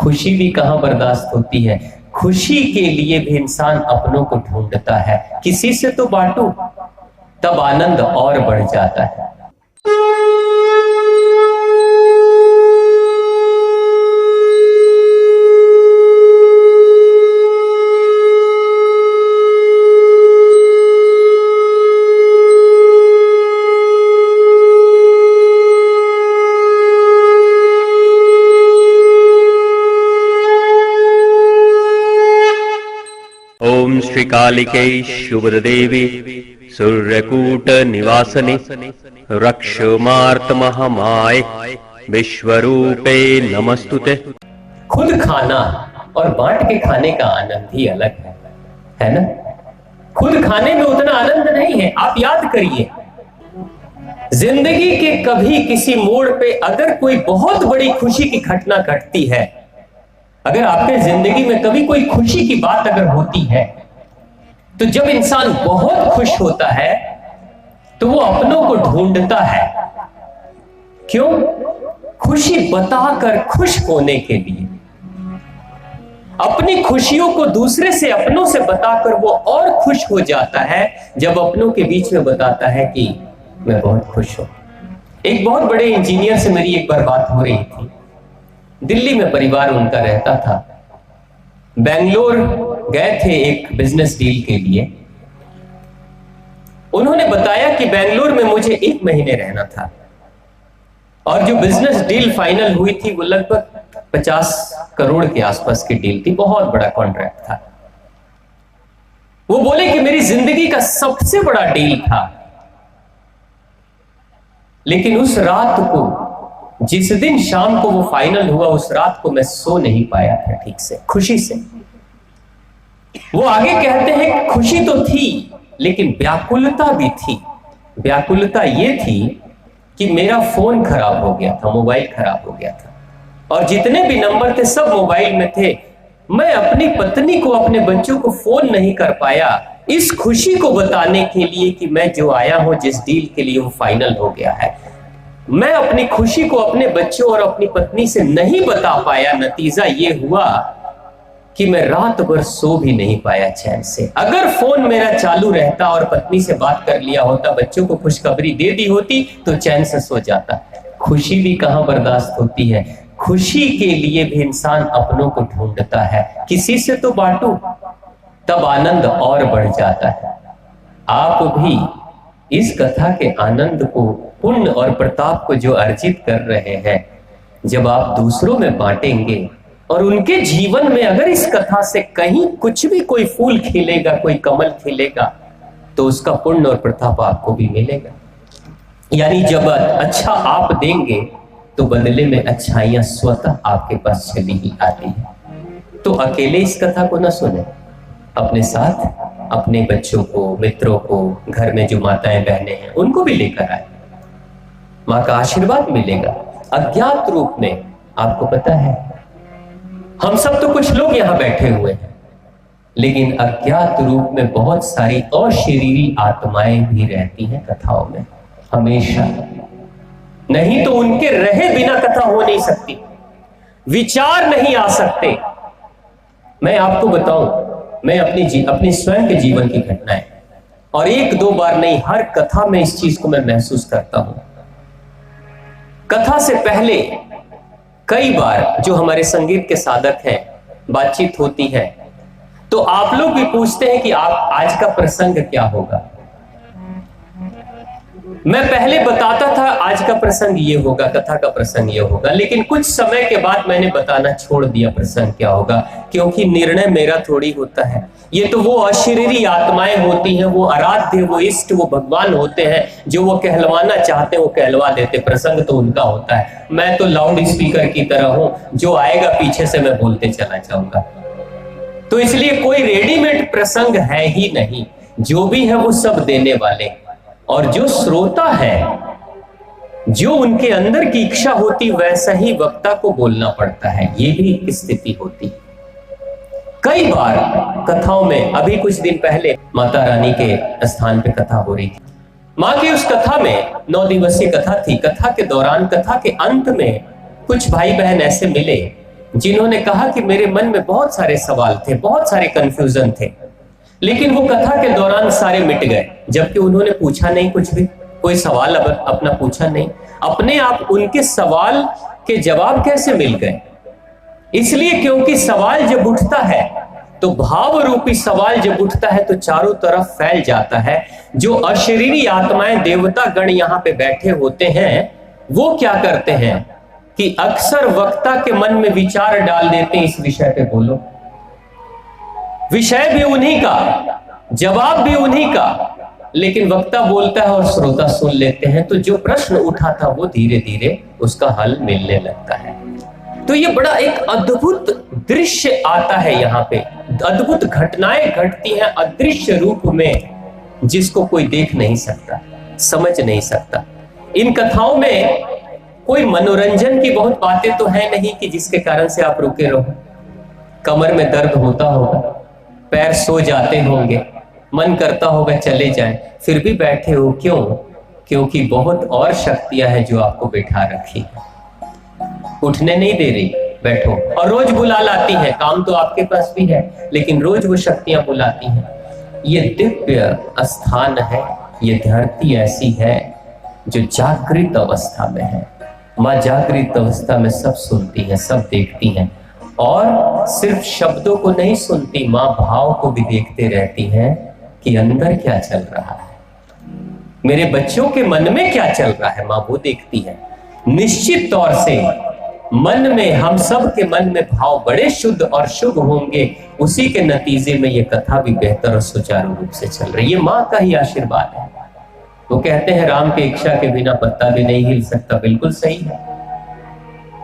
खुशी भी कहाँ बर्दाश्त होती है। खुशी के लिए भी इंसान अपनों को ढूंढता है, किसी से तो बांटो, तब आनंद और बढ़ जाता है। ओम श्री कालिके शुभदेवी सूर्यकूट निवासने रक्षमार्त महामाये विश्वरूपे नमस्तुते। खुद खाना और बांट के खाने का आनंद ही अलग है ना। खुद खाने में उतना आनंद नहीं है। आप याद करिए, जिंदगी के कभी किसी मोड़ पे अगर कोई बहुत बड़ी खुशी की घटना घटती है, अगर आपके जिंदगी में कभी कोई खुशी की बात अगर होती है, तो जब इंसान बहुत खुश होता है तो वो अपनों को ढूंढता है। क्यों? खुशी बताकर खुश होने के लिए। अपनी खुशियों को दूसरे से, अपनों से बताकर वो और खुश हो जाता है जब अपनों के बीच में बताता है कि मैं बहुत खुश हूं। एक बहुत बड़े इंजीनियर से मेरी एक बार बात हो रही थी। दिल्ली में परिवार उनका रहता था। बेंगलोर गए थे एक बिजनेस डील के लिए। उन्होंने बताया कि बेंगलोर में मुझे 1 महीने रहना था और जो बिजनेस डील फाइनल हुई थी वो लगभग 50 करोड़ के आसपास की डील थी। बहुत बड़ा कॉन्ट्रैक्ट था। वो बोले कि मेरी जिंदगी का सबसे बड़ा डील था, लेकिन उस रात को, जिस दिन शाम को वो फाइनल हुआ, उस रात को मैं सो नहीं पाया था ठीक से, खुशी से। वो आगे कहते हैं खुशी तो थी लेकिन व्याकुलता भी थी। व्याकुलता ये थी कि मेरा फोन खराब हो गया था, मोबाइल खराब हो गया था और जितने भी नंबर थे सब मोबाइल में थे। मैं अपनी पत्नी को, अपने बच्चों को फोन नहीं कर पाया इस खुशी को बताने के लिए कि मैं जो आया हूं जिस डील के लिए वो फाइनल हो गया है। मैं अपनी खुशी को अपने बच्चों और अपनी पत्नी से नहीं बता पाया। नतीजा ये हुआ कि मैं रात भर सो भी नहीं पाया चैन से। अगर फोन मेरा चालू रहता और पत्नी से बात कर लिया होता, बच्चों को खुशखबरी दे दी होती, तो चैन से सो जाता। खुशी भी कहां बर्दाश्त होती है। खुशी के लिए भी इंसान अपनों को ढूंढता है, किसी से तो बांटो, तब आनंद और बढ़ जाता है। आप भी इस कथा के आनंद को, पुण्य और प्रताप को जो अर्जित कर रहे हैं, जब आप दूसरों में बांटेंगे और उनके जीवन में अगर इस कथा से कहीं कुछ भी कोई फूल खिलेगा, कोई कमल खिलेगा, तो उसका पुण्य और प्रताप आपको भी मिलेगा। यानी जब अच्छा आप देंगे तो बदले में अच्छाइयां स्वतः आपके पास चली ही आती है। तो अकेले इस कथा को न सुने, अपने साथ अपने बच्चों को, मित्रों को, घर में जो माताएं बहनें हैं उनको भी लेकर आए। मां का आशीर्वाद मिलेगा अज्ञात रूप में। आपको पता है, हम सब तो कुछ लोग यहां बैठे हुए हैं, लेकिन अज्ञात रूप में बहुत सारी अशरीरी आत्माएं भी रहती हैं कथाओं में हमेशा। नहीं तो उनके रहे बिना कथा हो नहीं सकती, विचार नहीं आ सकते। मैं आपको बताऊं, मैं अपनी स्वयं के जीवन की घटनाएं, और 1-2 बार नहीं, हर कथा में इस चीज को मैं महसूस करता हूं। कथा से पहले कई बार जो हमारे संगीत के साधक हैं, बातचीत होती है, तो आप लोग भी पूछते हैं कि आप आज का प्रसंग क्या होगा। मैं पहले बताता था आज का प्रसंग ये होगा, कथा का प्रसंग ये होगा, लेकिन कुछ समय के बाद मैंने बताना छोड़ दिया प्रसंग क्या होगा, क्योंकि निर्णय मेरा थोड़ी होता है। ये तो वो अशरीरी आत्माएं होती हैं, वो आराध्य, वो इष्ट, वो भगवान होते हैं, जो वो कहलवाना चाहते हैं वो कहलवा देते। प्रसंग तो उनका होता है। मैं तो लाउड स्पीकर की तरह हूं, जो आएगा पीछे से मैं बोलते चला जाऊंगा। तो इसलिए कोई रेडीमेड प्रसंग है ही नहीं, जो भी है वो सब देने वाले। और जो श्रोता है, जो उनके अंदर की इच्छा होती वैसा ही वक्ता को बोलना पड़ता है। ये भी एक स्थिति होती। कई बार कथाओं में, अभी कुछ दिन पहले माता रानी के स्थान पे कथा हो रही थी। मां की उस कथा में 9 दिवसीय कथा थी। कथा के दौरान, कथा के अंत में कुछ भाई बहन ऐसे मिले जिन्होंने कहा कि मेरे मन में बहुत सारे सवाल थे, बहुत सारे कंफ्यूजन थे, लेकिन वो कथा के दौरान सारे मिट गए, जबकि उन्होंने पूछा नहीं कुछ भी, कोई सवाल अपना पूछा नहीं। अपने आप उनके सवाल के जवाब कैसे मिल गए? इसलिए क्योंकि सवाल जब उठता है तो भाव रूपी सवाल जब उठता है तो चारों तरफ फैल जाता है। जो अशरीरी आत्माएं, देवता गण यहां पे बैठे होते हैं, वो क्या करते हैं कि अक्सर वक्ता के मन में विचार डाल देते हैं, इस विषय पे बोलो। विषय भी उन्हीं का, जवाब भी उन्हीं का, लेकिन वक्ता बोलता है और श्रोता सुन लेते हैं, तो जो प्रश्न उठा था वो धीरे धीरे उसका हल मिलने लगता है। तो ये बड़ा एक अद्भुत दृश्य आता है यहाँ पे, अद्भुत घटनाएं घटती हैं अदृश्य रूप में, जिसको कोई देख नहीं सकता, समझ नहीं सकता। इन कथाओं में कोई मनोरंजन की बहुत बातें तो है नहीं कि जिसके कारण से आप रुके रहो। कमर में दर्द होता होगा, पैर सो जाते होंगे, मन करता होगा चले जाएं, फिर भी बैठे हो। क्यों? क्योंकि बहुत और शक्तियां हैं जो आपको बैठा रखी है, उठने नहीं दे रही, बैठो। और रोज बुला लाती है, काम तो आपके पास भी है, लेकिन रोज वो शक्तियां बुलाती हैं। ये दिव्य स्थान है, ये धरती ऐसी है जो जागृत अवस्था में है। माँ जागृत अवस्था में सब सुनती है, सब देखती हैं, और सिर्फ शब्दों को नहीं सुनती, माँ भाव को भी देखते रहती हैं कि अंदर क्या चल रहा है, मेरे बच्चों के मन में क्या चल रहा है, माँ वो देखती है। निश्चित तौर से मन में, हम सब के मन में भाव बड़े शुद्ध और शुभ होंगे, उसी के नतीजे में ये कथा भी बेहतर और सुचारू रूप से चल रही है। ये माँ का ही आशीर्वाद है। वो कहते हैं राम की इच्छा के बिना पत्ता भी नहीं हिल सकता, बिल्कुल सही है,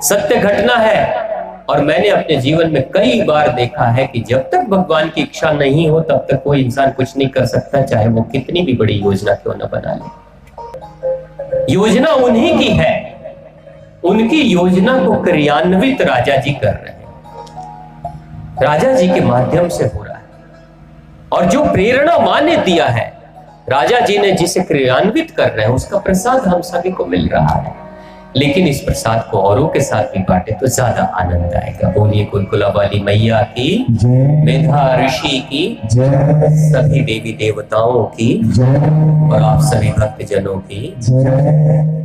सत्य घटना है। और मैंने अपने जीवन में कई बार देखा है कि जब तक भगवान की इच्छा नहीं हो तब तक कोई इंसान कुछ नहीं कर सकता, चाहे वो कितनी भी बड़ी योजना क्यों न बना ले। योजना उन्हीं की है, उनकी योजना को क्रियान्वित राजा जी कर रहे हैं, राजा जी के माध्यम से हो रहा है। और जो प्रेरणा मां ने दिया है, राजा जी ने जिसे क्रियान्वित कर रहे हैं, उसका प्रसाद हम सभी को मिल रहा है। लेकिन इस प्रसाद को औरों के साथ भी बांटे तो ज्यादा आनंद आएगा। बोलिए कुलकुला वाली मैया की जय, मेधा ऋषि की जय, सभी देवी देवताओं की जय, और आप सभी भक्तजनों की जय।